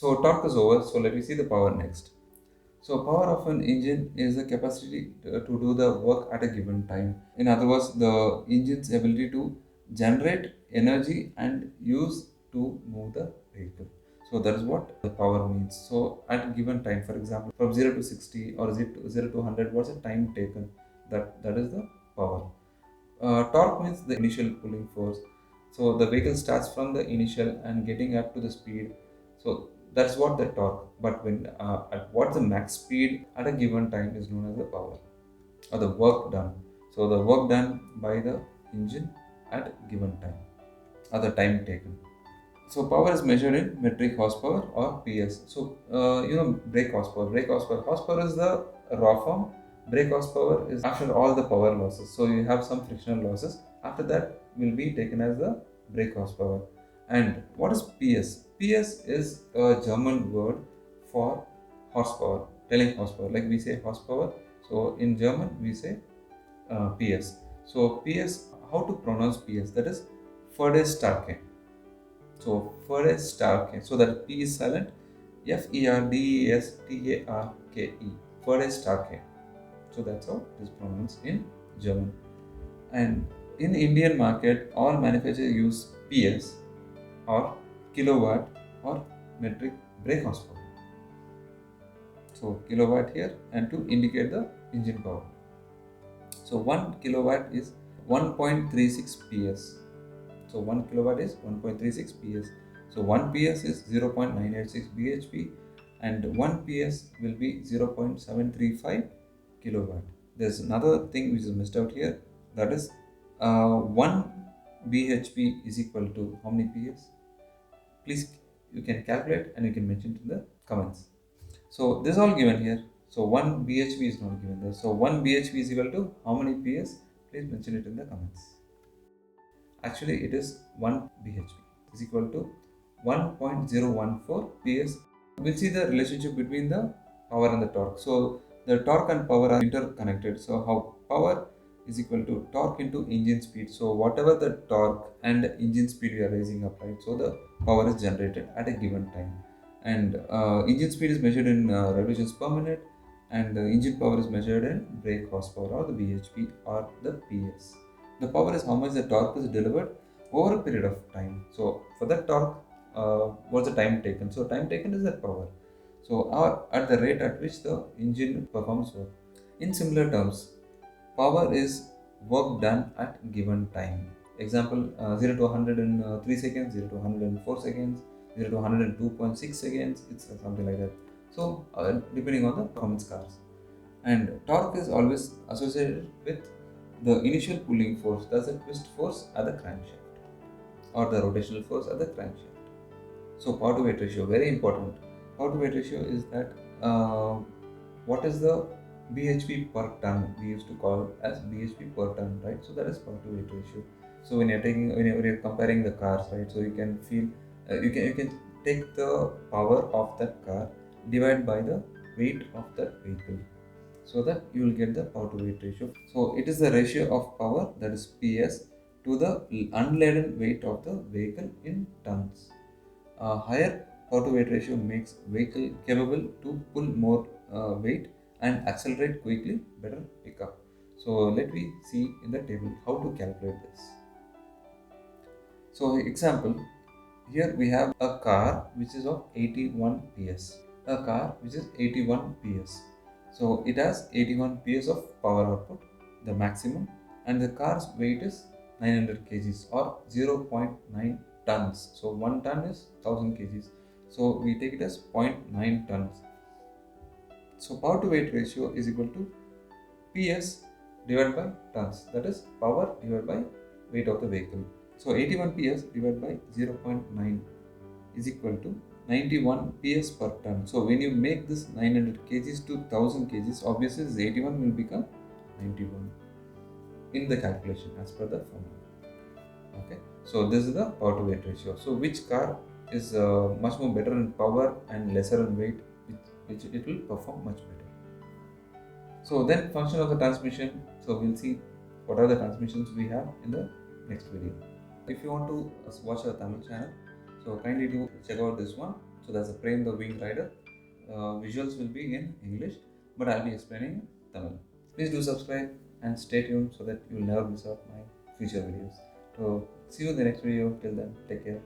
So talk is over. So let me see the power next. So power of an engine is the capacity to do the work at a given time. In other words, the engine's ability to generate energy and use to move the vehicle. So that is what the power means. So at a given time, for example, from 0 to 60 or 0 to 100, what's the time taken? That is the power. Torque means the initial pulling force. So the vehicle starts from the initial and getting up to the speed. So that's what the torque. But when at what the max speed at a given time is known as the power or the work done. So the work done by the engine at given time or the time taken. So power is measured in metric horsepower or PS. So brake horsepower. Brake horsepower. Horsepower is the raw form. Brake horsepower is after all the power losses. So you have some frictional losses. After that will be taken as the brake horsepower. And what is PS? PS is a German word for horsepower, telling horsepower. Like we say horsepower. So in German we say PS. So PS, how to pronounce PS? That is Ferdestarke. So Ferdestarke. So that P is silent. Ferdestarke. Ferdestarke. So that's how it is pronounced in German. And in the Indian market, all manufacturers use PS or kilowatt or metric brake horsepower. So kilowatt here and to indicate the engine power. So 1 kilowatt is 1.36 PS. So 1 kilowatt is 1.36 PS. So 1 PS is 0.986 bhp and 1 PS will be 0.735 kilowatt. There's another thing which is missed out here, that is 1 bhp is equal to how many PS? Please, you can calculate and you can mention in the comments. So this is all given here. So 1 bhp is not given there. So 1 bhp is equal to how many PS? Please mention it in the comments. Actually, it is 1 bhp is equal to 1.014 ps. We'll see the relationship between the power and the torque. So the torque and power are interconnected. So how power is equal to torque into engine speed. So whatever the torque and engine speed we are raising up, right? So the power is generated at a given time. And engine speed is measured in revolutions per minute, and the engine power is measured in brake horsepower or the bhp or the ps. The power is how much the torque is delivered over a period of time. So for that torque, what's the time taken? So time taken is that power. So or at the rate at which the engine performs work. In similar terms, power is work done at given time. Example, 0 to 100 in 3 seconds, 0 to 100 in 4 seconds, 0 to 100 in 2.6 seconds. It's something like that. So depending on the performance cars. And torque is always associated with the initial pulling force, that's the twist force at the crankshaft or the rotational force at the crankshaft. So power to weight ratio, very important. Power to weight ratio is that what is the bhp per ton? We used to call as bhp per ton, right? So that is power to weight ratio. So when you're taking when you're comparing the cars, right? So you can feel you can take the power of that car divided by the weight of that vehicle, so that you will get the power to weight ratio. So it is the ratio of power, that is PS, to the unladen weight of the vehicle in tons. A higher power to weight ratio makes vehicle capable to pull more weight and accelerate quickly, better pickup. So let me see in the table how to calculate this. So example, here we have a car which is of 81 PS. A car which is 81 PS. So it has 81 PS of power output, the maximum, and the car's weight is 900 kgs or 0.9 tons. So 1 ton is 1000 kgs. So we take it as zero point 0.9 tons. So power to weight ratio is equal to PS divided by tons. That is power divided by weight of the vehicle. So 81 PS divided by 0.9 is equal to 91 PS per ton. So when you make this 900 kgs to 1000 kgs, obviously this 81 will become 91 in the calculation as per the formula. Okay. So this is the power to weight ratio. So which car is much more better in power and lesser in weight, which it will perform much better. So then function of the transmission. So we'll see what are the transmissions we have in the next video. If you want to watch our Tamil channel, so kindly do check out this one. So that's a Prem the Wing Rider. Visuals will be in English, but I'll be explaining in Tamil. Please do subscribe and stay tuned so that you'll never miss out my future videos. So see you in the next video. Till then, take care.